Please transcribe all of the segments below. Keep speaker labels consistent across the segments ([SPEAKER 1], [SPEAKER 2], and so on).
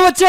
[SPEAKER 1] बच्चों,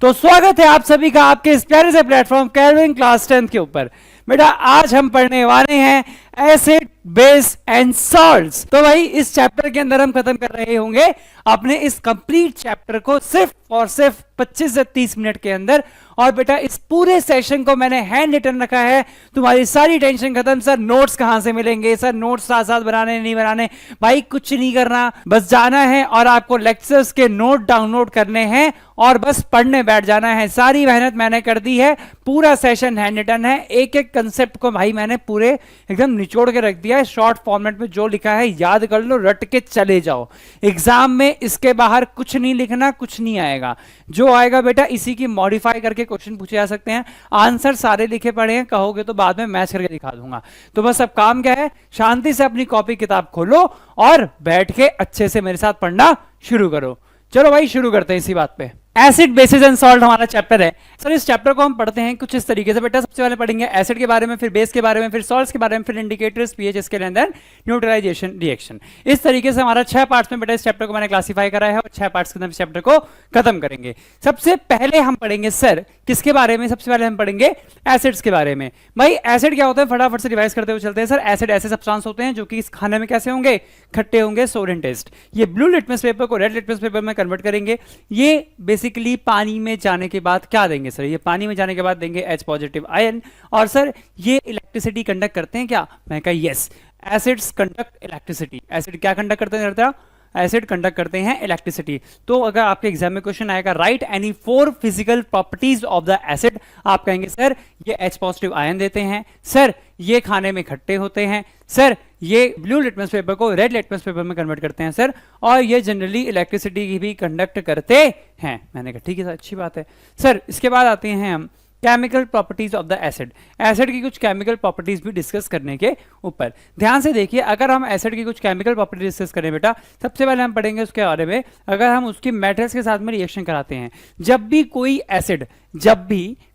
[SPEAKER 1] तो स्वागत है आप सभी का आपके इस प्यारे से प्लेटफॉर्म केल्विन क्लास 10 के ऊपर। बेटा आज हम पढ़ने वाले हैं एसिड बेस एंड सॉल्ट्स। तो भाई इस चैप्टर के अंदर हम खत्म कर रहे होंगे अपने इस कंप्लीट चैप्टर को सिर्फ और सिर्फ 25 से 30 मिनट के अंदर। और बेटा इस पूरे सेशन को मैंने हैंड रिटन रखा है, तुम्हारी सारी टेंशन खत्म। सर नोट्स कहां से मिलेंगे, सर नोट्स साथ साथ बनाने नहीं बनाने, भाई कुछ नहीं करना, बस जाना है और आपको लेक्चर्स के नोट डाउनलोड करने हैं और बस पढ़ने बैठ जाना है। सारी मेहनत मैंने कर दी है, पूरा सेशन हैंड रिटन है, एक एक कंसेप्ट को भाई मैंने पूरे एकदम निचोड़ के रख दिया है। शॉर्ट फॉर्मेट में जो लिखा है याद कर लो, रट के चले जाओ। एग्जाम में इसके बाहर कुछ नहीं लिखना, कुछ नहीं आएगा। जो आएगा बेटा इसी की मॉडिफाई करके क्वेश्चन पूछे जा सकते हैं। आंसर सारे लिखे पड़े हैं, कहोगे तो बाद में मैच करके दिखा दूंगा। तो बस अब काम क्या है, शांति से अपनी कॉपी किताब खोलो और बैठ के अच्छे से मेरे साथ पढ़ना शुरू करो। चलो भाई शुरू करते हैं इसी बात पे। एसिड बेसिस एंड सॉल्ट हमारा चैप्टर है। सर इस चैप्टर को हम पढ़ते हैं कुछ इस तरीके से। बेटा सबसे पहले पढ़ेंगे एसिड के बारे में, फिर बेस के बारे में, फिर सॉल्ट्स के बारे में, फिर indicators, pH, scale and then neutralisation reaction. इस तरीके से हमारा 6 पार्ट्स में बेटा इस चैप्टर को मैंने क्लासिफाई करा है और 6 पार्ट्स के अंदर इस चैप्टर को खत्म करेंगे। सबसे पहले हम पढ़ेंगे सर किसके बारे में, सबसे पहले हम पढ़ेंगे एसिड्स के बारे में। भाई एसिड क्या होता है, फटाफट से रिवाइज करते हुए चलते हैं। सर एसिड ऐसे सब्सटेंस होते हैं जो कि इस खाने में कैसे होंगे, खट्टे होंगे, सोर इन टेस्ट। ये ब्लू लिटमस पेपर को रेड लिटमस पेपर में कन्वर्ट करेंगे। ये बेसिकली पानी में जाने के बाद क्या देंगे सर, ये पानी में जाने के बाद देंगे H पॉजिटिव आयन। और सर ये इलेक्ट्रिसिटी कंडक्ट करते हैं क्या, मैं कहा yes, acids conduct electricity. Acid क्या कंडक्ट करते हैं, एसिड कंडक्ट करते हैं इलेक्ट्रिसिटी। तो अगर आपके एग्जाम में क्वेश्चन आएगा right any 4 physical properties of the acid, आप कहेंगे सर ये H पॉजिटिव आयन देते हैं, सर ये खाने में खट्टे होते हैं, सर ये ब्लू लिटमस पेपर को रेड लिटमस पेपर में कन्वर्ट करते हैं सर, और ये जनरली इलेक्ट्रिसिटी की भी कंडक्ट करते हैं। मैंने कहा ठीक है सर, अच्छी बात है। सर इसके बाद आते हैं हम chemical properties of the acid. Acid की कुछ केमिकल प्रॉपर्टीज भी डिस्कस करने के ऊपर ध्यान से देखिए। अगर हम एसिड की कुछ केमिकल प्रॉपर्टीज डिस्कस करें बेटा, सबसे पहले हम पढ़ेंगे उसके बारे में। अगर हम उसकी मेटल्स के साथ में रिएक्शन कराते हैं, जब भी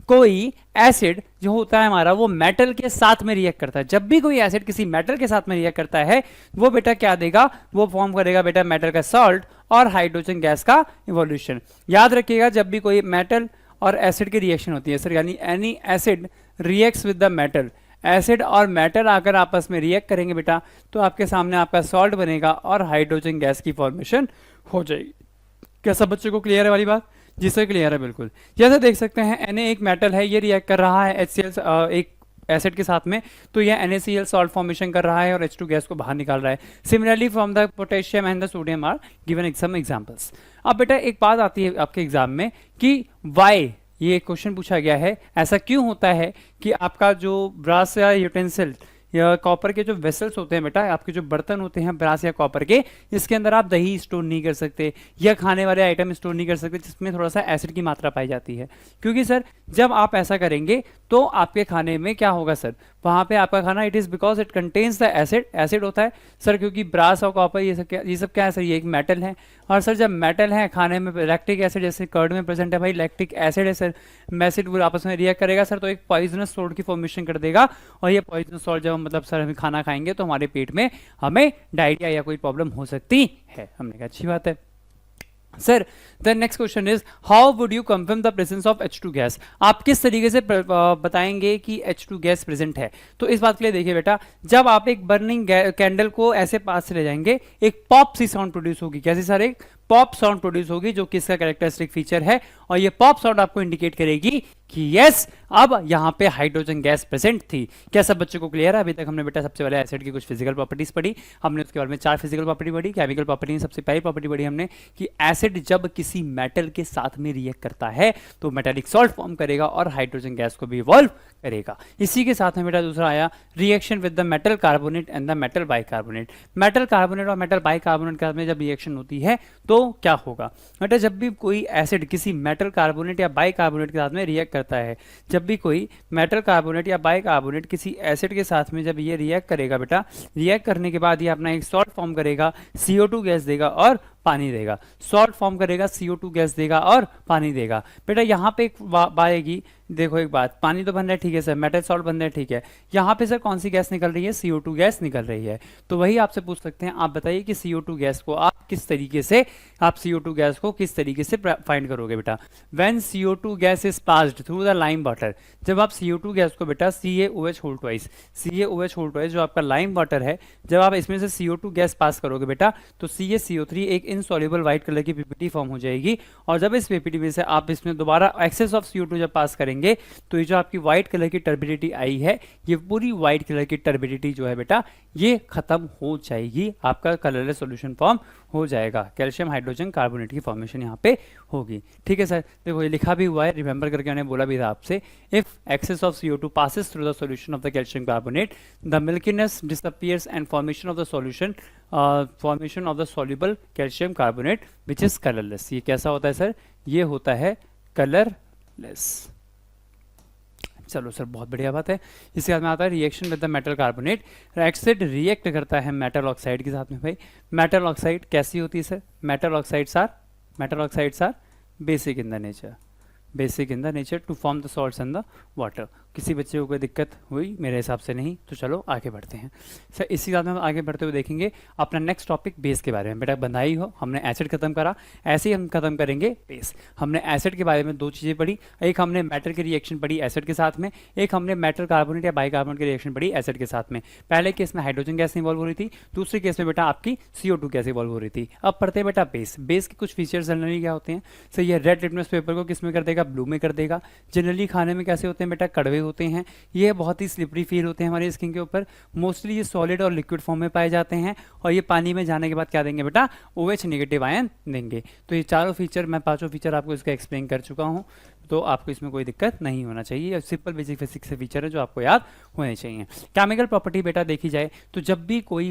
[SPEAKER 1] कोई एसिड जो होता है हमारा वो मेटल के साथ में रिएक्ट करता है, जब भी कोई एसिड किसी मेटल के साथ में रिएक्ट करता है, वो बेटा क्या देगा, वो फॉर्म करेगा बेटा मेटल का सॉल्ट और हाइड्रोजन गैस का इवोल्यूशन। याद रखिएगा जब भी कोई मेटल और एसिड की रिएक्शन होती है सर, यानी any acid reacts with the metal, acid और मेटल अगर आपस में रिएक्ट करेंगे बेटा तो आपके सामने आपका सॉल्ट बनेगा और हाइड्रोजन गैस की फॉर्मेशन हो जाएगी। क्या सब बच्चों को क्लियर है वाली बात? जी सर क्लियर है बिल्कुल। जैसे देख सकते हैं Na एक मेटल है, ये रिएक्ट कर रहा है HCl एक एसिड के साथ में, तो यह NaCl सॉल्ट फॉर्मेशन कर रहा है और H2 गैस को बाहर निकाल रहा है। Similarly from the potassium and the sodium are given some examples. अब बेटा एक बात आती है आपके एग्जाम में कि वाई, ये क्वेश्चन पूछा गया है, ऐसा क्यों होता है कि आपका जो ब्रास या यूटेंसिल या कॉपर के जो वेसल्स होते हैं बेटा, आपके जो बर्तन होते हैं ब्रास या कॉपर के, इसके अंदर आप दही स्टोर नहीं कर सकते या खाने वाले आइटम स्टोर नहीं कर सकते जिसमें थोड़ा सा एसिड की मात्रा पाई जाती है। क्योंकि सर जब आप ऐसा करेंगे तो आपके खाने में क्या होगा सर, वहां पे आपका खाना it is because it contains the acid होता है सर, क्योंकि ब्रास और कॉपर ये सब क्या है सर, ये एक मेटल है। और सर जब मेटल है खाने में लैक्टिक एसिड जैसे कर्ड में प्रेजेंट है भाई, लैक्टिक एसिड है सर, एसिड वो आपस में रिएक्ट करेगा सर तो एक पॉइजनस सॉल्ट की फॉर्मेशन कर देगा। और ये पॉइजनस सॉल्ट जब मतलब सर हम खाना खाएंगे तो हमारे पेट में हमें डायरिया या कोई प्रॉब्लम हो सकती है। हमने कहा अच्छी बात है। Sir the next question is how would you confirm the presence of H2 gas. आप किस तरीके से बताएंगे कि H2 गैस प्रेजेंट है? तो इस बात के लिए देखिए बेटा, जब आप एक बर्निंग कैंडल को ऐसे पास से ले जाएंगे, एक पॉप सी साउंड प्रोड्यूस होगी। कैसी सर? एक पॉप साउंड प्रोड्यूस होगी जो कि इसका कैरेक्टरिस्टिक फीचर है। और ये पॉप साउंड आपको इंडिकेट करेगी कि यस अब यहाँ पे हाइड्रोजन गैस प्रेजेंट थी। क्या सब बच्चों को क्लियर है? अभी तक हमने बेटा सबसे पहले एसिड की कुछ फिजिकल प्रॉपर्टीज पढ़ी, हमने उसके बारे में 4 फिजिकल प्रॉपर्टी पढ़ी। केमिकल प्रॉपर्टी में सबसे पहली प्रॉपर्टी पढ़ी हमने कि एसिड जब किसी मेटल के साथ में रिएक्ट करता है तो मेटालिक सॉल्ट फॉर्म करेगा और हाइड्रोजन गैस को भी इवॉल्व करेगा। इसी के साथ में बेटा दूसरा आया reaction with the metal carbonate and the metal bicarbonate. Metal carbonate और मेटल बाइकार्बोनेट के साथ में जब रिएक्शन होती है तो क्या होगा बेटा, जब भी कोई एसिड किसी मेटल कार्बोनेट या बाइकार्बोनेट के साथ में रिएक्ट करता है, जब भी कोई मेटल कार्बोनेट या बाइकार्बोनेट किसी एसिड के साथ में जब ये रिएक्ट करेगा बेटा, रिएक्ट करने के बाद ये अपना एक सॉल्ट फॉर्म करेगा, CO2 गैस देगा और पानी देगा। सॉल्ट फॉर्म करेगा, CO2 गैस देगा और पानी देगा। बेटा यहाँ पे एक बात आएगी, देखो एक बात, पानी तो बन रहा है ठीक है सर, मेटल सॉल्ट बन रहा है ठीक है, यहाँ पे सर कौन सी गैस निकल रही है? CO2 गैस निकल रही है। तो वही आपसे पूछ सकते हैं, आप बताइए कि CO2 गैस को आप किस तरीके से आप CO2 गैस को किस तरीके से फाइंड करोगे बेटा। When CO2 gas is passed through the lime water, जब आप CO2 गैस को बेटा CaOH whole twice, CaOH whole twice जो आपका लाइम वाटर है, जब आप इसमें से CO2 गैस पास करोगे बेटा तो CaCO3 एक इनसॉल्युबल व्हाइट कलर की पीपीटी फॉर्म हो जाएगी। और जब इस पीपीटी में से आप इसमें दोबारा एक्सेस ऑफ CO2 जब पास करेंगे तो ये जो आपकी व्हाइट कलर की टर्बिडिटी आई है, ये पूरी व्हाइट कलर की टर्बिडिटी जो है बेटा ये खत्म हो जाएगी, आपका कलरलेस सॉल्यूशन फॉर्म हो जाएगा, कैल्शियम हाइड्रोजन कार्बोनेट की फॉर्मेशन यहाँ पे होगी। ठीक है सर, देखो ये लिखा भी हुआ है, रिमेंबर करके मैंने बोला भी था आपसे, if excess of CO2 passes through the solution of the calcium carbonate, the milkiness disappears and formation of the solution formation of the soluble calcium carbonate which is colorless। ये कैसा होता है सर, ये होता है कलरलेस। चलो sir बहुत बढ़िया बात है। इसके बाद में आता है reaction with the metal carbonate. Acid react करता है मेटल ऑक्साइड के साथ में। भाई मेटल ऑक्साइड कैसी होती है sir, metal oxides are basic in the nature, basic in the nature to form the salts in the water. किसी बच्चे को कोई दिक्कत हुई मेरे हिसाब से नहीं, तो चलो आगे बढ़ते हैं सर। इसी बात में हम आगे बढ़ते हुए देखेंगे अपना नेक्स्ट टॉपिक बेस के बारे में। बेटा बंधाई हो, हमने एसिड खत्म करा, ऐसे ही हम खत्म करेंगे बेस। हमने एसिड के बारे में दो चीज़ें पढ़ी, एक हमने मेटल की रिएक्शन पढ़ी एसिड के साथ में, एक हमने मेटल कार्बोनेट या बाइकार्बोनेट की रिएक्शन पढ़ी एसिड के साथ में। पहले केस में हाइड्रोजन गैस इन्वॉल्व हो रही थी, दूसरे केस में बेटा आपकी CO2 गैस इन्वॉल्व हो रही थी। अब पढ़ते हैं बेटा बेस। बेस के कुछ फीचर्स जनरली क्या होते हैं सर, ये रेड लिटमस पेपर को किस में कर देगा, ब्लू में कर देगा। जनरली खाने में कैसे होते हैं बेटा, कड़वे होते हैं, ये बहुत ही स्लिपरी फील होते हैं हमारी स्किन के ऊपर। मोस्टली ये सॉलिड और लिक्विड फॉर्म में पाए जाते हैं, और ये पानी में जाने के बाद क्या देंगे बेटा, OH नेगेटिव आयन देंगे। तो ये चारों फीचर, मैं पांचों फीचर आपको इसका एक्सप्लेन कर चुका हूँ, तो आपको इसमें कोई दिक्कत नहीं होना चाहिए। सिंपल बेसिक फिजिक्स से फीचर है जो आपको याद होने चाहिए। केमिकल प्रॉपर्टी बेटा देखी जाए तो जब भी कोई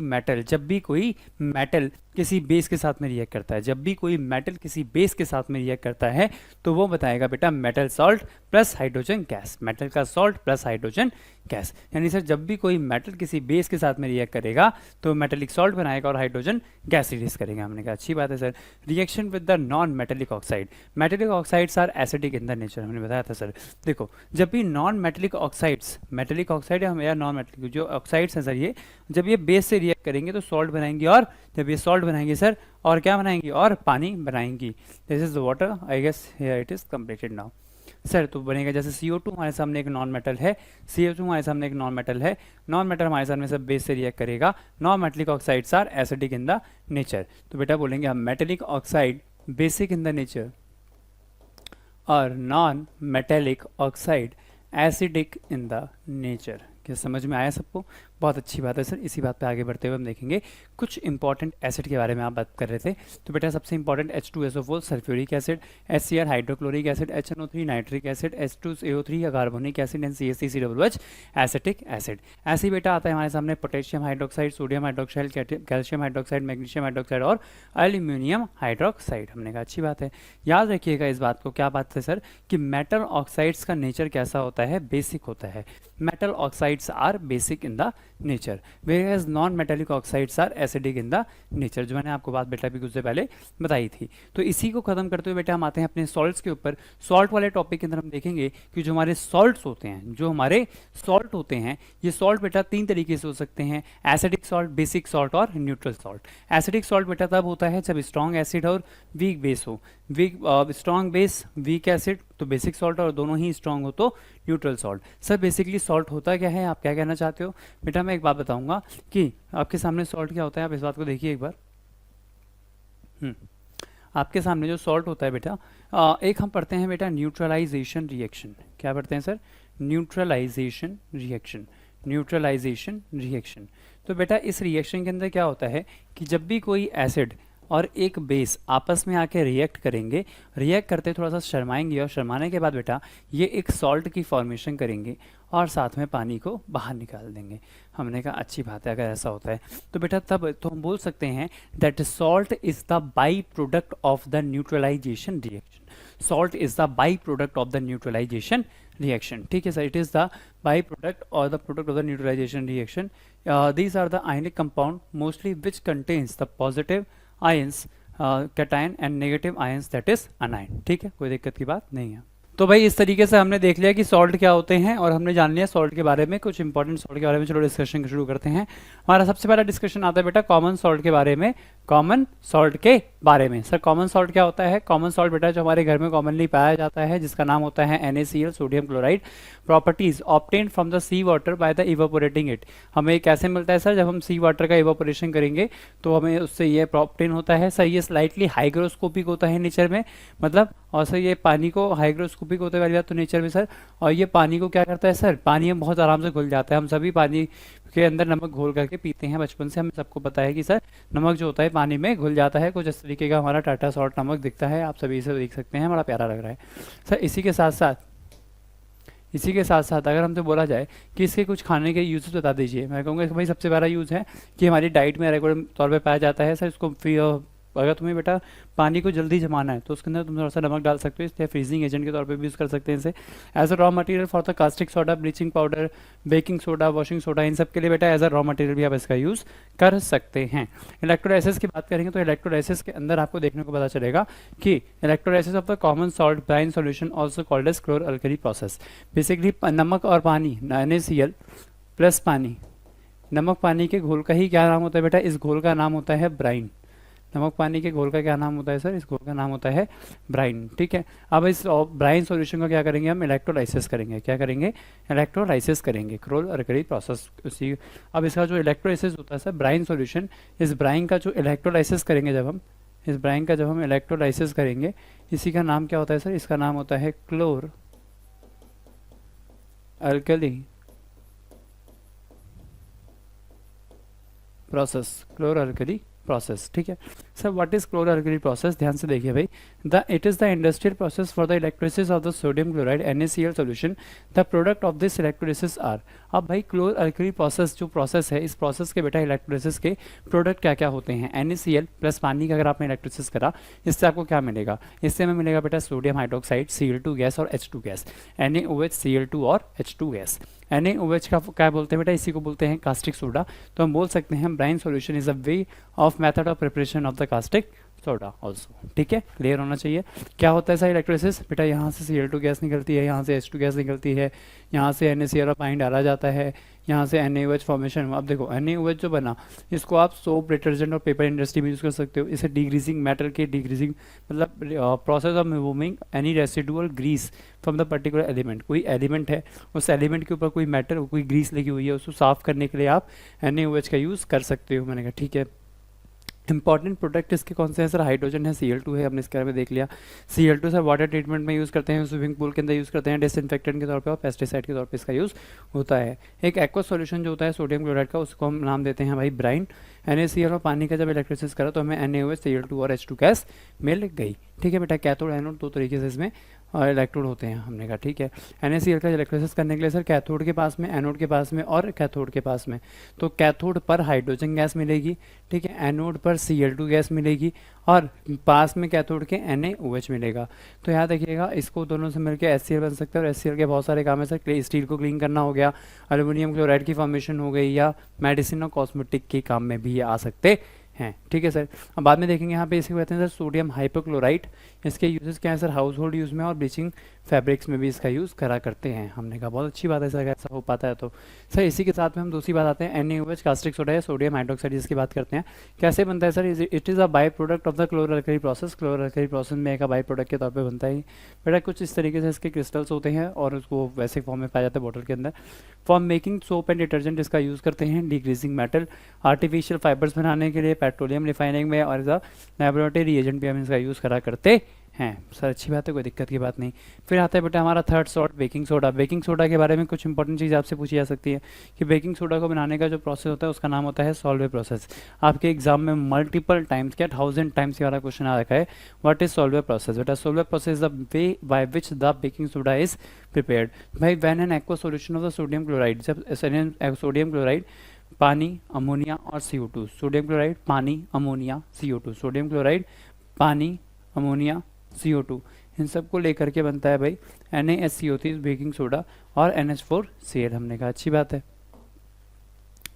[SPEAKER 1] मेटल किसी बेस के साथ में रिएक्ट करता है, जब भी कोई मेटल किसी बेस के साथ में रिएक्ट करता है तो वो बताएगा बेटा metal salt plus hydrogen gas, metal का सॉल्ट प्लस हाइड्रोजन गैस। यानी सर जब भी कोई मेटल किसी बेस के साथ में रिएक्ट करेगा तो मेटेलिक सॉल्ट बनाएगा और हाइड्रोजन गैस रिलीज करेगा। हमने कहा अच्छी बात है sir. Reaction with the non metallic oxide, metallic oxides are acidic in the nature, हमने बताया था सर। देखो जब भी non metallic oxides, metallic oxide या नॉन मेटेलिक जो ऑक्साइड्स हैं सर, ये जब ये बेस से रिएक्ट करेंगे तो सॉल्ट बनाएंगे, और जब ये सॉल्ट बनाएंगे सर और क्या बनाएंगी, और पानी बनाएंगी। This is the water, I guess here it is completed now sir. तो बनेगा जैसे CO2 हमारे सामने एक नॉन मेटल है, CO2 हमारे सामने एक नॉन मेटल है, नॉन मेटल हमारे सामने सब बेस से रिएक्ट करेगा, non metallic oxides are acidic in the nature. तो बेटा बोलेंगे हम metallic oxide basic in the nature और non metallic oxide acidic in the nature. क्या समझ में आया सबको? बहुत अच्छी बात है सर। इसी बात पे आगे बढ़ते हुए हम देखेंगे कुछ इंपॉर्टेंट एसिड के बारे में आप बात कर रहे थे। तो बेटा सबसे important H2SO4 sulphuric acid, HCl hydrochloric acid, HNO3 nitric acid, H2SO3 carbonic acid and CH3COOH acetic acid. ऐसे ही बेटा आता है हमारे सामने potassium hydroxide, sodium hydroxide, calcium hydroxide, magnesium hydroxide और एल्यूमिनियम हाइड्रोक्साइड। हमने कहा अच्छी बात है, याद रखिएगा इस बात को। क्या बात है सर कि मेटल ऑक्साइड्स का नेचर कैसा होता है, बेसिक होता है। Metal oxides are basic in the nature, whereas non metallic oxides are acidic in the nature, जो मैंने आपको बात बेटा भी कुछ देर पहले बताई थी। तो इसी को खत्म करते हुए बेटा हम आते हैं अपने सॉल्ट्स के ऊपर। सॉल्ट वाले टॉपिक के अंदर हम देखेंगे कि जो हमारे सॉल्ट्स होते हैं, जो हमारे सॉल्ट होते हैं, ये सॉल्ट बेटा तीन तरीके से हो सकते हैं, एसिडिक सॉल्ट, बेसिक सॉल्ट और न्यूट्रल सॉल्ट। एसिडिक सॉल्ट बेटा तब होता है जब स्ट्रॉन्ग एसिड और वीक बेस हो, स्ट्रॉन्ग बेस वीक एसिड तो बेसिक सॉल्ट, और दोनों ही स्ट्रॉन्ग हो तो neutral salt. Sir basically salt होता क्या है, आप क्या कहना चाहते हो? बेटा मैं एक बात बताऊंगा कि आपके सामने सॉल्ट क्या होता है, आप इस बात को देखिए एक बार। आपके सामने जो सॉल्ट होता है बेटा, एक हम पढ़ते हैं बेटा न्यूट्रलाइजेशन रिएक्शन। क्या पढ़ते हैं sir? Neutralisation reaction, neutralisation reaction. तो बेटा इस रिएक्शन के अंदर क्या होता है कि जब भी कोई एसिड और एक बेस आपस में आके रिएक्ट करेंगे, रिएक्ट करते थोड़ा सा शर्माएंगे, और शर्माने के बाद बेटा ये एक सॉल्ट की फॉर्मेशन करेंगे और साथ में पानी को बाहर निकाल देंगे। हमने कहा अच्छी बात है अगर ऐसा होता है तो बेटा तब तो हम बोल सकते हैं that salt is the byproduct of the neutralisation reaction. Salt is the byproduct of the neutralisation reaction. ठीक है sir, it is the byproduct और the product of the neutralisation reaction. These are the ionic compound mostly which contains the positive ions cation and negative ions that is anion. ठीक है, कोई दिक्कत की बात नहीं है। तो भाई इस तरीके से हमने देख लिया कि सॉल्ट क्या होते हैं और हमने जान लिया सॉल्ट के बारे में, कुछ इंपॉर्टेंट सॉल्ट के बारे में। चलो डिस्कशन शुरू करते हैं। हमारा सबसे पहला डिस्कशन आता है बेटा कॉमन सॉल्ट के बारे में। कॉमन सॉल्ट के बारे में सर, कॉमन सॉल्ट क्या होता है? कॉमन सॉल्ट बेटा जो हमारे घर में कॉमनली पाया जाता है, जिसका नाम होता है NaCl, sodium chloride. Properties obtained from the sea water by the evaporating it. हमें कैसे मिलता है सर? जब हम सी वाटर का इवापोरेशन करेंगे तो हमें उससे ये ऑब्टेन होता है सर। ये स्लाइटली हाइग्रोस्कोपिक होता है नेचर में, मतलब, और सर ये पानी को हाइग्रोस्कोपिक होते वाली बात तो नेचर में सर। और ये पानी को क्या करता है सर? पानी में बहुत आराम से घुल जाता है। हम सभी पानी के अंदर नमक घोल करके पीते हैं बचपन से, हमें सबको पता है कि सर नमक जो होता है पानी में घुल जाता है। कुछ इस तरीके का हमारा टाटा सॉल्ट नमक दिखता है, आप सभी इसे देख सकते हैं, बड़ा प्यारा लग रहा है सर। इसी के साथ साथ अगर हमसे बोला जाए कि इसके कुछ खाने के यूज़ बता दीजिए, मैं कहूँगा कि भाई सबसे पहला यूज़ है कि हमारी डाइट में रेगुलर तौर पे पाया जाता है सर। इसको अगर तुम्हें बेटा पानी को जल्दी जमाना है तो उसके अंदर तुम थोड़ा सा नमक डाल सकते हो, इसलिए फ्रीजिंग एजेंट के तौर पे भी यूज़ कर सकते हैं इसे। As a raw material for the caustic soda, bleaching powder, baking soda, washing soda, इन सब के लिए बेटा एज अ रॉ मटेरियल भी आप इसका यूज़ कर सकते हैं। इलेक्ट्रोलाइसिस की बात करेंगे तो इलेक्ट्रोलाइसिस के अंदर आपको देखने को पता चलेगा कि electrolysis of the common salt brine solution also called as chlor alkali process. Basically नमक और पानी, NaCl प्लस पानी, नमक पानी के घोल का ही क्या नाम होता है बेटा? इस घोल का नाम होता है ब्राइन। नमक पानी के घोल का क्या नाम होता है सर? इस घोल का नाम होता है ब्राइन। ठीक है, अब इस ब्राइन सॉल्यूशन का क्या करेंगे हम? इलेक्ट्रोलाइसिस करेंगे। क्या करेंगे? इलेक्ट्रोलाइसिस करेंगे, क्लोर अल्कली प्रोसेस उसी। अब इसका जो इलेक्ट्रोलाइसिस होता है सर, ब्राइन सॉल्यूशन, इस ब्राइन का जो इलेक्ट्रोलाइसिस करेंगे जब हम इलेक्ट्रोलाइसिस करेंगे, इसी का नाम क्या होता है सर? इसका नाम होता है chlor alkali process, chlor alkali process. ठीक है sir, what is chlor alkali process? ध्यान से देखिए भाई, it is the industrial process for the electrolysis of the sodium chloride NaCl solution. The product of this electrolysis are. अब भाई chlor alkali process जो process है, इस प्रोसेस के बेटा इलेक्ट्रोलिसिस के प्रोडक्ट क्या क्या होते हैं? NaCl प्लस पानी का अगर आपने इलेक्ट्रोलिसिस करा, इससे आपको क्या मिलेगा? इससे हमें मिलेगा बेटा सोडियम हाइड्रोक्साइड, Cl2 गैस और H2 गैस, NaOH, Cl2 और H2 गैस। NaOH का क्या बोलते हैं बेटा? इसी को बोलते हैं कास्टिक सोडा। तो हम बोल सकते हैं brine solution is a way of method of preparation of the caustic soda also. ठीक है, क्लियर होना चाहिए। क्या होता है सर इलेक्ट्रोलिसिस? बेटा यहाँ से Cl2 गैस निकलती है, यहाँ से H2 गैस निकलती है, यहाँ से NaCl और पानी डाला जाता है, यहाँ से NaOH फॉर्मेशन हुआ। अब देखो NaOH जो बना, इसको आप सोप, डिटर्जेंट और पेपर इंडस्ट्री में यूज़ कर सकते हो। इसे डिग्रीजिंग, मेटल के डिग्रीजिंग, मतलब process of removing any residual grease from the particular element. कोई एलिमेंट है, उस एलिमेंट के ऊपर कोई मेटल, कोई ग्रीस लगी हुई है, उसको साफ करने के लिए आप NaOH का यूज़ कर सकते हो। मैंने कहा ठीक है। इंपॉर्टेंट प्रोडक्ट इसके कौन से हैं सर? हाइड्रोजन है, Cl2 है, हमने इसके बारे में देख लिया। Cl2 सर वाटर ट्रीटमेंट में यूज़ करते हैं, स्विमिंग पूल के अंदर यूज़ करते हैं, डिसइंफेक्टेंट के तौर पे और पेस्टिसाइड के तौर पे इसका यूज़ होता है। एक एक्वा सॉल्यूशन जो होता है सोडियम क्लोराइड का, उसको हम नाम देते हैं भाई ब्राइन। NaCl और पानी का जब इलेक्ट्रोलिसिस करा तो हमें NaOH, Cl2 और H2 गैस मिल गई। ठीक है बेटा, कैथोड एनोड दो तरीके से इसमें इलेक्ट्रोड होते हैं, हमने कहा ठीक है। NaCl का इलेक्ट्रोलिसिस करने के लिए सर कैथोड के पास में, एनोड के पास में और कैथोड के पास में, तो कैथोड पर हाइड्रोजन गैस मिलेगी, ठीक है, एनोड पर Cl2 गैस मिलेगी और पास में कैथोड के NaOH मिलेगा। तो याद रखिएगा, इसको दोनों से मिलकर HCl बन सकता है और HCl के बहुत सारे काम है सर। स्टील को क्लीन करना हो गया, एल्यूमिनियम क्लोराइड की फॉर्मेशन हो गई, या मेडिसिन और कॉस्मेटिक के काम में भी ये आ सकते हैं। ठीक है सर, अब बाद में देखेंगे यहाँ पे इसके कहते हैं सर सोडियम हाइपोक्लोराइट। इसके यूजेस क्या है सर? हाउस होल्ड यूज़ में और ब्लीचिंग फैब्रिक्स में भी इसका यूज़ करा करते हैं। हमने कहा बहुत अच्छी बात है सर, ऐसा हो पाता है तो। सर इसी के साथ में हम दूसरी बात आते हैं, NaOH कास्टिक सोडा है, सोडियम हाइड्रोक्साइड, इसकी बात करते हैं। कैसे बनता है sir? It is a by product of the क्लोर alkali process. Chlor alkali process में एक बाई प्रोडक्ट के तौर पर बनता है बेटा। कुछ इस तरीके से इसके क्रिस्टल्स होते हैं और उसको वैसे फॉर्म में पाया जाता है बॉटल के अंदर। For making soap and detergent इसका यूज़ करते हैं, डिग्रीजिंग मेटल, आर्टिफिशियल फाइबर्स बनाने के लिए, पेट्रोलियम रिफाइनिंग में और लेबोरेटरी रिएजेंट भी हम इसका यूज़ करा करते हैं सर। अच्छी बात है, कोई दिक्कत की बात नहीं। फिर आता है बेटा हमारा third salt baking soda. Baking soda के बारे में कुछ इंपॉर्टेंट चीज़ आपसे पूछी जा सकती है कि बेकिंग सोडा को बनाने का जो प्रोसेस होता है उसका नाम होता है सॉल्वे प्रोसेस। आपके एग्जाम में मल्टीपल टाइम्स, क्या 1000 टाइम्स ये वाला क्वेश्चन आ रखा है, व्हाट इज सॉल्वे प्रोसेस? बेटा Solvay process the way by which the baking soda is prepared. भाई when an aqua solution of the sodium chloride, जब सोडियम क्लोराइड, पानी, अमोनिया और CO2, सोडियम क्लोराइड, पानी, अमोनिया, CO2, सोडियम क्लोराइड, पानी, ammonia, CO2, इन सबको लेकर के बनता है भाई NaSCO3 बेकिंग सोडा और NH4Cl। हमने कहा अच्छी बात है।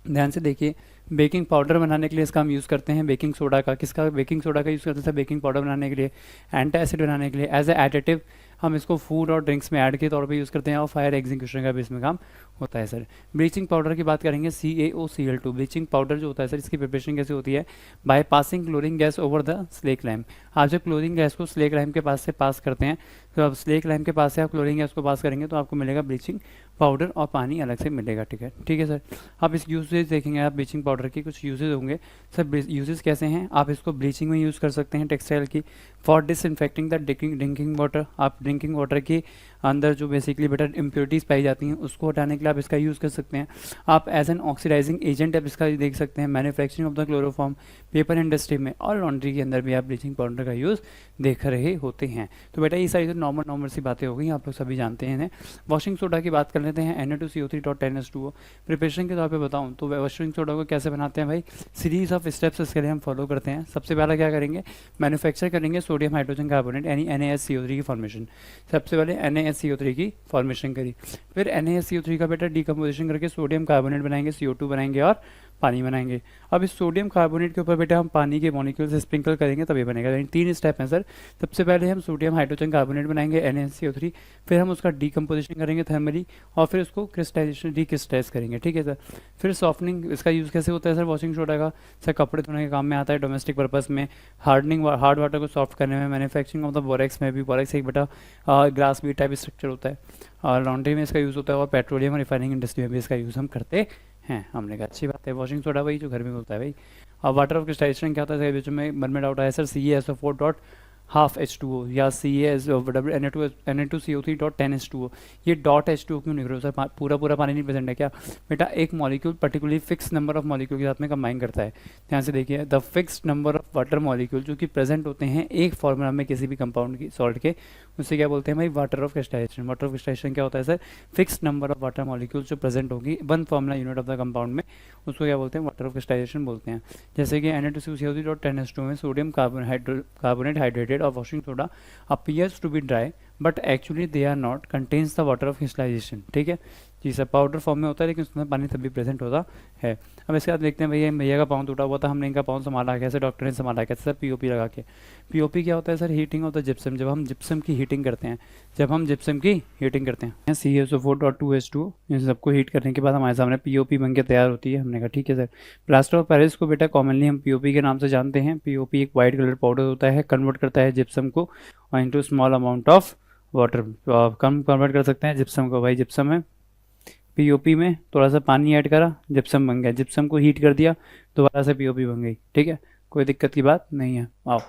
[SPEAKER 1] ध्यान से देखिए, बेकिंग पाउडर बनाने के लिए इसका हम यूज़ करते हैं बेकिंग सोडा का। किसका? बेकिंग सोडा का यूज़ करते हैं बेकिंग पाउडर बनाने के लिए, एंटासिड बनाने के लिए, एज ए एडिटिव हम इसको फूड और ड्रिंक्स में ऐड के तौर पे यूज़ करते हैं और फायर एग्जीक्यूशन का भी इसमें काम होता है सर। ब्लीचिंग पाउडर की बात करेंगे, CaOCl2 ब्लीचिंग पाउडर जो होता है सर, इसकी प्रिपरेशन कैसे होती है, by passing chlorine gas over the slake lamp. आप जब क्लोरीन गैस को स्लेक लैम्प के पास से पास करते हैं, तो अब स्लेक लैम्प के पास से आप क्लोरीन गैस को पास करेंगे तो आपको मिलेगा ब्लीचिंग पाउडर और पानी अलग से मिलेगा। ठीक है सर। अब इस यूसेज देखेंगे आप, ब्लीचिंग पाउडर के कुछ यूजेज होंगे सर। यूजेज कैसे हैं, आप इसको ब्लीचिंग में यूज़ कर सकते हैं टेक्सटाइल की, for disinfecting the drinking water. आप ड्रिंकिंग वाटर के अंदर जो बेसिकली बेटर इम्प्योरिटीज़ पाई जाती हैं उसको हटाने के लिए आप इसका यूज़ कर सकते हैं। आप एज एन ऑक्सीडाइजिंग एजेंट आप इसका देख सकते हैं manufacturing of the chloroform, paper industry में और लॉन्ड्री के अंदर भी आप ब्लीचिंग पाउडर का यूज़ देख रहे होते हैं। तो बेटा ये सारी नॉर्मल सी बातें हो गई, आप लोग सभी जानते हैं। वॉशिंग सोडा की बात कर लेते हैं, Na2CO3.10H2O। प्रिपरेशन के तौर पे बताऊं तो वॉशिंग सोडा को कैसे बनाते हैं भाई, सीरीज ऑफ स्टेप्स इसके लिए हम फॉलो करते हैं। सबसे पहले क्या करेंगे, मैन्युफैक्चर करेंगे सोडियम हाइड्रोजन कार्बोनेट यानी NaSCO3 की फॉर्मेशन। सबसे पहले NaSCO3 की फॉर्मेशन करी, फिर NaSCO3 का बेटा डिकम्पोजिशन करके सोडियम कार्बोनेट बनाएंगे, CO2 बनाएंगे और पानी बनाएंगे। अब इस सोडियम कार्बोनेट के ऊपर बेटा हम पानी के मॉलिक्यूल्स स्प्रिंकल करेंगे तभी बनेगा। यानी 3 स्टेप हैं सर। सबसे पहले हम सोडियम हाइड्रोजन कार्बोनेट बनाएंगे NaCO3, फिर हम उसका डिकम्पोजिशन करेंगे थर्मली और फिर उसको क्रिस्टलाइजेशन डिक्रिस्टलाइज करेंगे। ठीक है सर। फिर सॉफ्टनिंग, इसका यूज़ कैसे होता है सर वॉशिंग सोडा का, सर कपड़े धोने के काम में आता है, डोमेस्टिक पर्पस में, हार्डनिंग हार्ड वाटर को सॉफ्ट करने में, मैन्युफैक्चरिंग ऑफ द बोरेक्स में भी, बोरेक्स एक बेटा ग्लास बीट टाइप स्ट्रक्चर होता है, और लॉन्ड्री में इसका यूज़ होता है, और पेट्रोलियम रिफाइनिंग इंडस्ट्री में भी इसका यूज़ हम करते हैं। हमने कहा अच्छी बात है, वॉशिंग सोडा वही जो घर में होता है भाई। अब वाटर ऑफ क्रिस्टलाइजेशन क्या होता है, बीच में मन में डाउट आया सर, CaSO4.12H2O या Na2CO3.10H2O, ये .H2O क्यों निकल रहा है सर, पूरा पानी नहीं प्रेजेंट है क्या? बेटा एक molecule particularly fix number of molecule के साथ में कंबाइन करता है। ध्यान से देखिए, the fixed number of water molecule जो कि प्रेजेंट होते हैं एक फॉर्मूला में किसी भी कंपाउंड की सॉल्ट के, उससे क्या बोलते हैं भाई, water of crystallization. Water of crystallization क्या होता है sir, fixed number of water molecule जो प्रेजेंट होगी one formula unit of the compound में, उसको क्या बोलते हैं, वाटर ऑफ क्रिस्टलाइजेशन बोलते हैं। जैसे कि Na2CO3.10H2 में सोडियम कार्बोनेट हाइड्रेटेड और washing soda appears to be dry but actually they are not, contains the water of crystallization। ठीक है जी सर, पाउडर फॉर्म में होता है लेकिन उसमें पानी तभी प्रेजेंट होता है। अब इसके बाद देखते हैं भैया का पाँव टूटा हुआ था, हमने इनका पाँव संभाला कैसे, डॉक्टर ने संभाला कैसे सर, POP लगा के। POP क्या होता है sir, heating of the gypsum. जब हम जिप्सम की हीटिंग करते हैं CaSO4.2H2O, इन सबको हीट करने के बाद हमारे सामने POP बन के तैयार होती है। हमने कहा ठीक है सर। प्लास्टर ऑफ पेरिस को बेटा कॉमनली हम POP के नाम से जानते हैं। POP एक वाइट कलर पाउडर होता है, कन्वर्ट करता है जिप्सम को into small amount of water. Come convert कर सकते हैं जिप्सम को, भाई जिप्सम है POP में थोड़ा सा पानी ऐड करा, जिप्सम बन गया, जिप्सम को हीट कर दिया, दोबारा से POP बन गई। ठीक है, कोई दिक्कत की बात नहीं है। आओ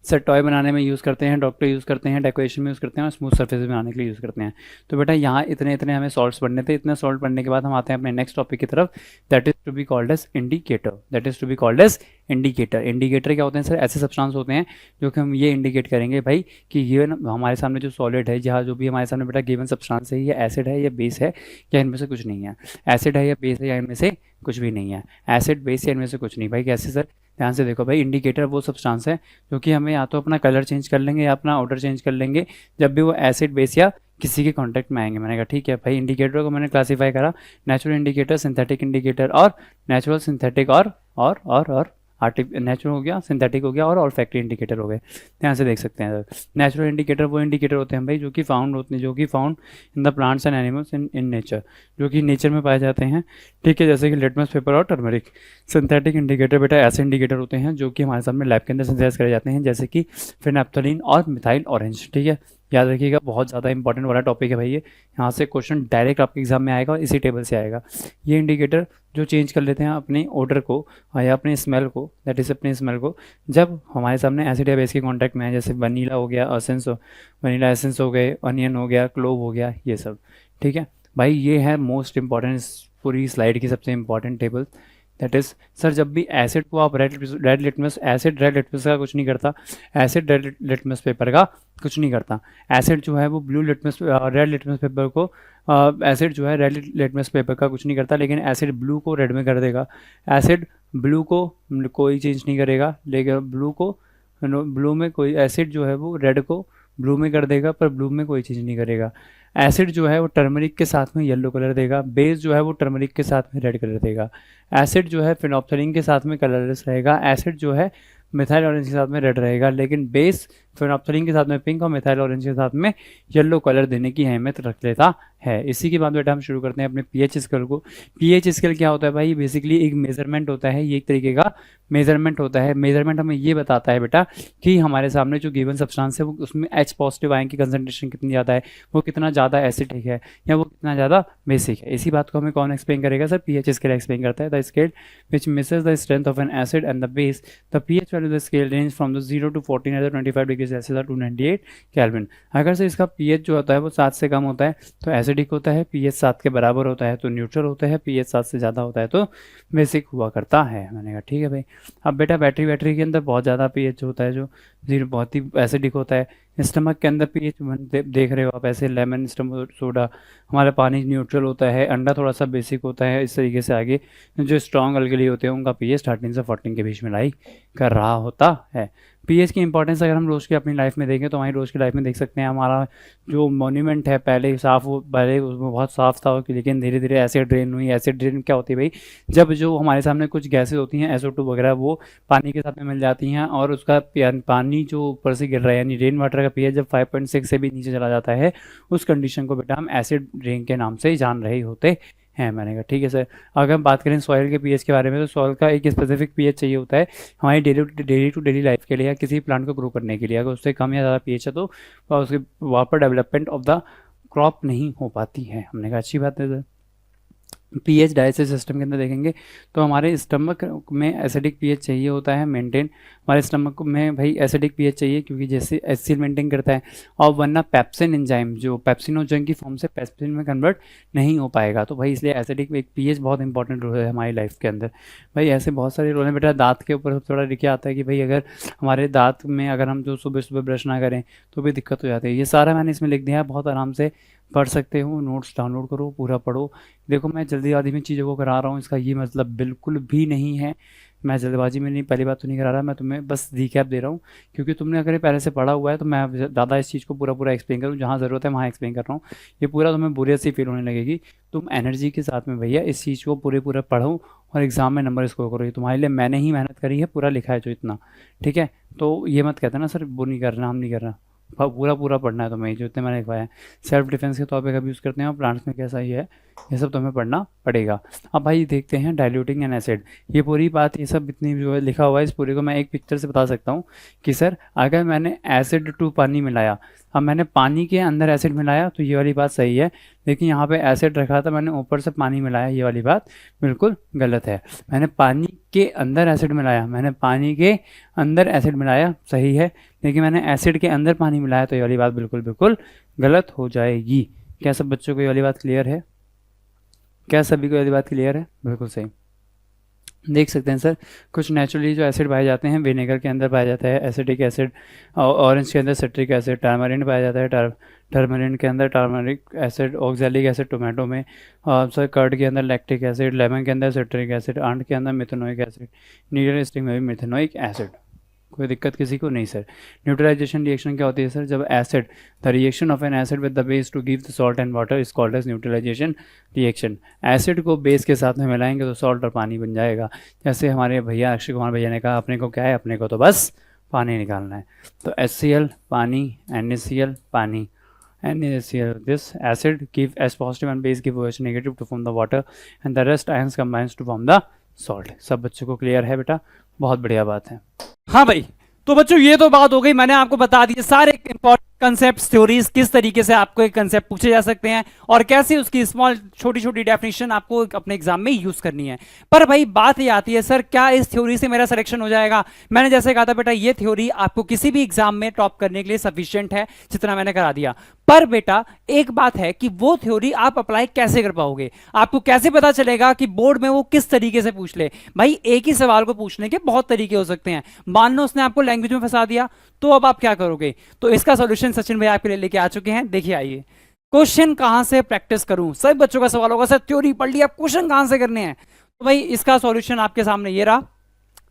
[SPEAKER 1] सर, टॉय बनाने में यूज़ करते हैं, डॉक्टर यूज़ करते हैं, डेकोरेशन में यूज़ करते हैं और स्मूथ सरफेस बनाने के लिए यूज़ करते हैं। तो बेटा यहाँ इतने हमें सॉल्ट्स पढ़ने थे। इतने सॉल्ट पढ़ने के बाद हम आते हैं अपने नेक्स्ट टॉपिक की तरफ, that is to be called as indicator. Indicator क्या होते हैं सर, ऐसे सब्सटेंस होते हैं जो कि हम ये इंडिकेट करेंगे भाई कि ये हमारे सामने जो सॉलिड है, जहाँ जो भी हमारे सामने बेटा गिवन सब्सटेंस है, ये एसिड है या बेस है या इनमें से कुछ नहीं है, एसिड है या बेस है या इनमें से कुछ भी नहीं है, एसिड बेस या इनमें से कुछ नहीं। भाई कैसे सर, ध्यान से देखो भाई, इंडिकेटर वो सब्सटेंस है जो कि हमें या तो अपना कलर चेंज कर लेंगे या अपना ऑर्डर चेंज कर लेंगे जब भी वो एसिड बेस या किसी के कांटेक्ट में आएंगे। मैंने कहा ठीक है भाई, इंडिकेटर को मैंने क्लासीफाई करा, नेचुरल इंडिकेटर, सिंथेटिक इंडिकेटर और नेचुरल, सिंथेटिक और नेचुरल हो गया, सिंथेटिक हो गया और ऑल्फैक्टरी इंडिकेटर हो गए। ध्यान से देख सकते हैं सर, नेचुरल इंडिकेटर वो इंडिकेटर होते हैं भाई जो कि found in the plants and animals in nature, जो कि नेचर में पाए जाते हैं। ठीक है, जैसे कि लिटमस पेपर और टर्मरिक। सिंथेटिक इंडिकेटर बेटा ऐसे इंडिकेटर होते हैं जो कि हमारे सामने लैब के अंदर सिंथेसाइज करे जाते हैं, जैसे कि फिनाप्थलीन और मिथाइल ऑरेंज। ठीक है, याद रखिएगा, बहुत ज़्यादा इंपॉर्टेंट वाला टॉपिक है भाई ये। यहाँ से क्वेश्चन डायरेक्ट आपके एग्जाम में आएगा और इसी टेबल से आएगा। ये इंडिकेटर जो चेंज कर लेते हैं अपने ऑर्डर को या अपने स्मेल को, दैट इज़ अपने स्मेल को, जब हमारे सामने एसिड या बेस के कॉन्टैक्ट में है, जैसे वनीला हो गया, वनीला एसेंस हो गए, अनियन हो गया, क्लोव हो गया, ये सब। ठीक है भाई, ये है मोस्ट इंपॉर्टेंट पूरी स्लाइड की सबसे important table. That is sir, जब भी एसिड को आप रेड लिटमस का कुछ नहीं करता, एसिड रेड लिटमस पेपर का कुछ नहीं करता। एसिड जो है वो रेड लिटमस पेपर को एसिड जो है रेड लिटमस पेपर का कुछ नहीं करता, लेकिन एसिड ब्लू को रेड में कर देगा। एसिड ब्लू को कोई चेंज नहीं करेगा, लेकिन ब्लू में कोई एसिड जो है वो रेड को ब्लू में कर देगा, पर ब्लू में कोई चीज़ नहीं करेगा। एसिड जो है वो टर्मरिक के साथ में येलो कलर देगा, बेस जो है वो टर्मरिक के साथ में रेड कलर देगा। एसिड जो है फिनोप्थलीन के साथ में कलरलेस रहेगा, एसिड जो है मिथाइल ऑरेंज के साथ में रेड रहेगा, लेकिन बेस फिनोप्थलीन के साथ में पिंक और मिथाइल ऑरेंज के साथ में येलो कलर देने की अहमियत रख लेता है। इसी के बाद बेटा हम शुरू करते हैं अपने पीएच स्केल को। पीएच स्केल क्या होता है भाई, बेसिकली एक मेजरमेंट होता है, ये एक तरीके का मेजरमेंट होता है। मेजरमेंट हमें ये बताता है बेटा कि हमारे सामने जो गिवन सब्सटेंस है वो उसमें H पॉजिटिव आयन की कंसंट्रेशन कितनी ज़्यादा है, वो कितना ज़्यादा एसिडिक है या वो कितना ज़्यादा बेसिक है। इसी बात को हमें कौन एक्सप्लेन करेगा सर, पीएच स्केल एक्सप्लेन करता है। The scale which measures the strength of an acid and the base, the pH value the scale range from the 0 to 14 at 25 degree Celsius और 298 केल्विन। अगर से इसका पीएच जो होता है वो 7 से कम होता है तो एसिडिक होता है, पीएच 7 के बराबर होता है तो न्यूट्रल होता है, पीएच 7 से ज़्यादा होता है तो बेसिक हुआ करता है। मैंने कहा ठीक है भाई। अब बेटा बैटरी के अंदर बहुत ज़्यादा पीएच होता है, जो 0 बहुत ही एसिडिक होता है। स्टमक के अंदर पीएच देख रहे हो आप ऐसे, लेमन स्टमक सोडा, हमारा पानी न्यूट्रल होता है, अंडा थोड़ा सा बेसिक होता है। इस तरीके से आगे जो स्ट्रॉन्ग अल्कली होते हैं उनका पीएच 13 से 14 के बीच में लाई कर रहा होता है। पीएच की इंपॉर्टेंस अगर हम रोज़ की अपनी लाइफ में देखें तो हमारी रोज़ की लाइफ में देख सकते हैं, हमारा जो मॉन्यूमेंट है पहले उसमें बहुत साफ था, लेकिन धीरे धीरे एसिड ड्रेन हुई। एसिड ड्रेन क्या होती है भाई, जब जो हमारे सामने कुछ गैसेज होती हैं SO2 वगैरह वो पानी के साथ में मिल जाती हैं और उसका पानी जो ऊपर से गिर रहा है यानी रेन वाटर का पीएच जब 5.6 से भी नीचे चला जाता है, उस कंडीशन को बेटा हम एसिड रेन के नाम से जान रहे होते हैं। मैंने कहा ठीक है सर। अगर हम बात करें सॉइल के पीएच के बारे में तो सॉइल का एक स्पेसिफिक पीएच चाहिए होता है हमारी डेली टू डेली लाइफ के लिए या किसी प्लांट को ग्रो करने के लिए। अगर उससे कम या ज़्यादा पीएच है तो उसके वहाँ पर डेवलपमेंट ऑफ द क्रॉप नहीं हो पाती है। हमने कहा अच्छी बात है सर। पीएच डाइजेस्टिव सिस्टम के अंदर देखेंगे तो हमारे स्टमक में एसिडिक पीएच चाहिए होता है मेंटेन। हमारे स्टमक में भाई एसिडिक पीएच चाहिए क्योंकि जैसे एचसीएल मेंटेन करता है, और वरना पेप्सिन एंजाइम जो पेप्सिनोजन की फॉर्म से पेप्सिन में कन्वर्ट नहीं हो पाएगा। तो भाई इसलिए एसिडिक एक पीएच बहुत इंपॉर्टेंट रोल है हमारी लाइफ के अंदर। भाई ऐसे बहुत सारे रोल हैं बेटा। दांत के ऊपर थोड़ा लिखे आता है कि भाई अगर हमारे दांत में अगर हम जो सुबह सुबह ब्रश ना करें तो भी दिक्कत हो जाती है। ये सारा मैंने इसमें लिख दिया है, बहुत आराम से पढ़ सकते हो, नोट्स डाउनलोड करो, पूरा पढ़ो। देखो मैं जल्दीबाजी में चीज़ों को करा रहा हूँ, इसका ये मतलब बिल्कुल भी नहीं है मैं जल्दबाजी में नहीं, पहली बात तो नहीं करा रहा, मैं तुम्हें बस रिकैप दे रहा हूँ क्योंकि तुमने अगर ये पहले से पढ़ा हुआ है तो मैं ज़्यादा इस चीज़ को पूरा एक्सप्लेन करूँ, जहाँ ज़रूरत है वहाँ एक्सप्लेन कर रहा हूँ। ये पूरा तुम्हें बोरियत सी फील होने लगेगी। तुम एनर्जी के साथ में भैया इस चीज़ को पूरा पढ़ो और एग्ज़ाम में नंबर स्कोर करो। ये तुम्हारे लिए मैंने ही मेहनत करी है, पूरा लिखा है जो इतना, ठीक है। तो ये मत कहते ना सर वो नहीं करना, हम नहीं कर रहा, पूरा पढ़ना है तुम्हें। जो इतने मैंने लिखवाया है सेल्फ डिफेंस के तौर पे कभी यूज़ करते हैं और प्लांट्स में कैसा ही है, ये सब तुम्हें पढ़ना पड़ेगा। अब भाई देखते हैं डाइल्यूटिंग एन एसिड। ये पूरी बात, ये सब इतनी जो है लिखा हुआ है, इस पूरे को मैं एक पिक्चर से बता सकता हूँ कि सर अगर मैंने एसिड टू पानी मिलाया, अब मैंने पानी के अंदर एसिड मिलाया तो ये वाली बात सही है, लेकिन यहाँ पे एसिड रखा था मैंने ऊपर से पानी मिलाया, ये वाली बात बिल्कुल गलत है। मैंने पानी के अंदर एसिड मिलाया, मैंने पानी के अंदर एसिड मिलाया सही है, लेकिन मैंने एसिड के अंदर पानी मिलाया तो ये वाली बात बिल्कुल गलत हो जाएगी। क्या सब बच्चों को ये वाली बात क्लियर है? क्या सभी को ये वाली बात क्लियर है? बिल्कुल सही। देख सकते हैं सर कुछ नेचुरली जो एसिड पाए जाते हैं, विनेगर के अंदर पाया जाता है एसिडिक एसिड, ऑरेंज के अंदर सिट्रिक एसिड, टर्मरिन पाया जाता है टर्मरिन के अंदर turmeric acid, oxalic acid tomato में, सर कर्ड के अंदर लैक्टिक एसिड, लेमन के अंदर सिट्रिक एसिड, आंट के अंदर मिथेनोइक एसिड, नीडल स्टिंग में भी मिथेनोइक एसिड। कोई दिक्कत किसी को नहीं सर। न्यूट्रलाइजेशन रिएक्शन क्या होती है सर? जब acid, the reaction of an acid with the base to give the salt and water is called as neutralization reaction. Acid को बेस के साथ में मिलाएंगे तो सॉल्ट और पानी बन जाएगा। जैसे हमारे भैया अक्षय कुमार भैया ने कहा अपने को क्या है, अपने को तो बस पानी निकालना है। तो HCl पानी, NaCl पानी, NaCl this acid give S positive and base give OH negative to form the water and the rest ions combines to form the salt। सब बच्चों को क्लियर है बेटा? बहुत बढ़िया बात है। हाँ भाई, तो बच्चों ये तो बात हो गई, मैंने आपको बता दिए सारे इंपॉर्टेंट कंसेप्ट, थ्योरीज, किस तरीके से आपको एक कंसेप्ट पूछे जा सकते हैं और कैसे उसकी स्मॉल छोटी डेफिनेशन आपको अपने एग्जाम में यूज करनी है। पर भाई बात ये आती है सर क्या इस थ्योरी से मेरा सिलेक्शन हो जाएगा? मैंने जैसे कहा था बेटा ये थ्योरी आपको किसी भी एग्जाम में टॉप करने के लिए सफिशिएंट है जितना मैंने करा दिया। पर बेटा एक बात है कि वो थ्योरी आप अप्लाई कैसे कर पाओगे, आपको कैसे पता चलेगा कि बोर्ड में वो किस तरीके से पूछ ले? भाई एक ही सवाल को पूछने के बहुत तरीके हो सकते हैं। मान लो उसने आपको लैंग्वेज में फंसा दिया तो अब आप क्या करोगे? तो इसका सॉल्यूशन सचिन भाई आपके लिए लेके आ चुके हैं। देखिए आइए, क्वेश्चन कहां से प्रैक्टिस करूं? सभी बच्चों का सवाल होगा सर थ्योरी पढ़ लिया, क्वेश्चन कहां से करने हैं? तो भाई इसका सॉल्यूशन आपके सामने ये रहा।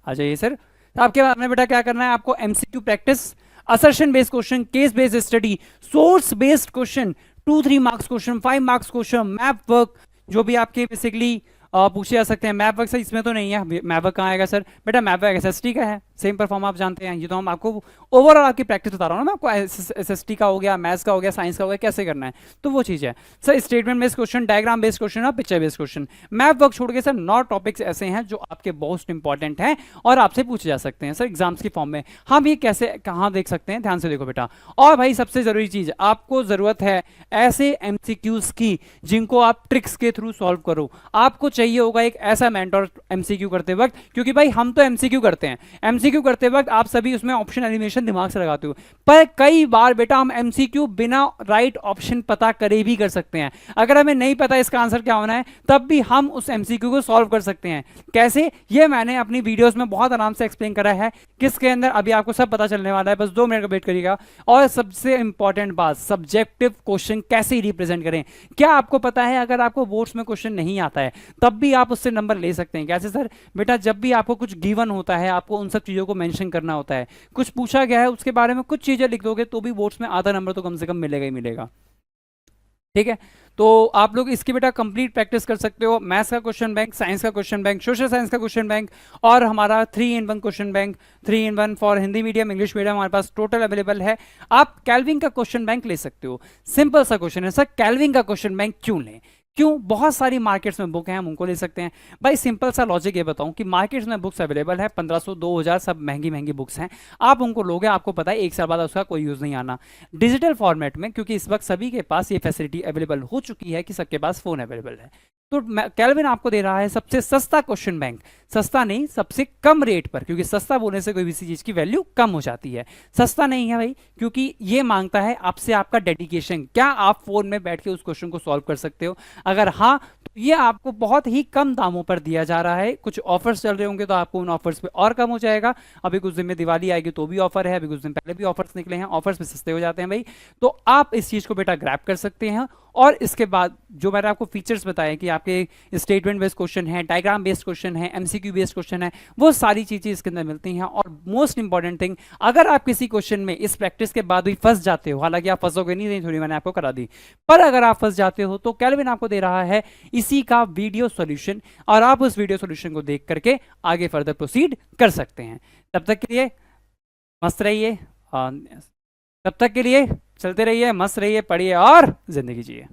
[SPEAKER 1] आ जाइए सर। तो आपने बेटा क्या करना है, आपको MCQ practice, assertion based question, case based study, source based question, 2-3 marks question, 5 marks question, map work जो भी आपके बेसिकली पूछे जा सकते हैं। मैप वर्क सर इसमें तो नहीं है, मैप वर्क कहाँ आएगा सर? बेटा मैप वर्क SST का है, सेम परफॉर्म आप जानते हैं। ये तो हम आपको ओवरऑल आपकी प्रैक्टिस बता रहा हूँ ना, मैं आपको एसएसटी का हो गया, मैथ्स का हो गया, साइंस का हो गया, कैसे करना है, तो वो चीज़ है sir. Statement based question, diagram based question और picture based question, map work छोड़ के सर 9 टॉपिक्स ऐसे हैं जो आपके मोस्ट इंपॉर्टेंट हैं और आपसे पूछे जा सकते हैं सर एग्जाम्स की फॉर्म में। हम ये कैसे कहाँ देख सकते हैं, ध्यान से देखो बेटा। और भाई सबसे जरूरी चीज, आपको जरूरत है ऐसे एमसीक्यूज की जिनको आप ट्रिक्स के थ्रू सॉल्व करो। आपको चाहिए होगा एक ऐसा मेंटर एमसीक्यू करते वक्त, क्योंकि भाई हम तो एमसीक्यू करते हैं, एमसीक्यू करते वक्त आप सभी उसमें ऑप्शन एलिमिनेशन दिमाग से लगाते हो, पर कई बार बेटा हम एमसीक्यू बिना राइट ऑप्शन पता करे भी कर सकते हैं। अगर हमें नहीं पता इसका आंसर क्या होना है, तब भी हम उस एमसीक्यू को सॉल्व कर सकते हैं। कैसे, ये मैंने अपनी वीडियोस में बहुत आराम से एक्सप्लेन करा है, किसके अंदर अभी आपको सब पता चलने वाला है, बस 2 मिनट का वेट करिएगा। और सबसे इंपॉर्टेंट बात, सब्जेक्टिव क्वेश्चन कैसे रिप्रेजेंट करें। क्या आपको पता है अगर आपको बोर्ड्स में क्वेश्चन नहीं आता है तब भी आप उससे नंबर ले सकते हैं। कैसे सर, बेटा जब भी आपको कुछ गिवन होता है आपको उन सब चीजों को मेंशन करना होता है। कुछ पूछा गया है उसके बारे में कुछ चीजें लिख दोगे तो भी बोर्ड्स में आधा नंबर तो कम से कम मिलेगा ही मिलेगा। ठीक है, तो आप लोग इसकी बेटा कंप्लीट प्रैक्टिस कर सकते हो। मैथ्स का क्वेश्चन बैंक, साइंस का क्वेश्चन बैंक, सोशल साइंस का क्वेश्चन बैंक और हमारा 3 in 1 question bank, 3 in 1 for Hindi medium, English medium हमारे पास टोटल अवेलेबल है। आप कैल्विन का क्वेश्चन बैंक ले सकते हो। सिंपल सा क्वेश्चन है सर, कैल्विन का क्वेश्चन बैंक क्यों लें, क्यों, बहुत सारी मार्केट्स में बुक हैं, हम उनको ले सकते हैं। भाई सिंपल सा लॉजिक ये बताऊं कि मार्केट्स में बुक्स अवेलेबल है 1500 2000 सब महंगी महंगी बुक्स हैं। आप उनको लोगे, आपको पता है 1 साल बाद उसका कोई यूज नहीं आना। डिजिटल फॉर्मेट में क्योंकि इस वक्त सभी के पास ये फैसिलिटी अवेलेबल हो चुकी है कि सबके पास फोन अवेलेबल है, तो कैल्विन आपको दे रहा है सबसे सस्ता क्वेश्चन बैंक। सस्ता नहीं, सबसे कम रेट पर, क्योंकि सस्ता बोलने से कोई भी चीज की वैल्यू कम हो जाती है। सस्ता नहीं है भाई, क्योंकि ये मांगता है आपसे आपका डेडिकेशन। क्या आप फोन में बैठ के उस क्वेश्चन को सॉल्व कर सकते हो? अगर हाँ, तो ये आपको बहुत ही कम दामों पर दिया जा रहा है। कुछ ऑफर्स चल रहे होंगे तो आपको उन ऑफर्स पे और कम हो जाएगा। अभी कुछ दिन में दिवाली आएगी तो भी ऑफर है, अभी कुछ दिन पहले भी ऑफर्स निकले हैं, ऑफर्स में सस्ते हो जाते हैं भाई। तो आप इस चीज को बेटा ग्रैब कर सकते हैं। और इसके बाद जो मैंने आपको फीचर्स बताए कि आपके स्टेटमेंट बेस्ड क्वेश्चन है, डायग्राम बेस्ड क्वेश्चन है, एमसीक्यू बेस्ड क्वेश्चन है, वो सारी चीजें इसके अंदर मिलती हैं। और मोस्ट इंपॉर्टेंट थिंग, अगर आप किसी क्वेश्चन में इस प्रैक्टिस के बाद भी फंस जाते हो, हालांकि आप फंसोगे नहीं, थोड़ी मैंने आपको करा दी, पर अगर आप फंस जाते हो तो कैल्विन आपको दे रहा है इसी का वीडियो सॉल्यूशन, और आप उस वीडियो सॉल्यूशन को देख करके आगे फर्दर प्रोसीड कर सकते हैं। तब तक के लिए मस्त रहिए, तब तक के लिए चलते रहिए, मस्त रहिए, पढ़िए और जिंदगी जिए।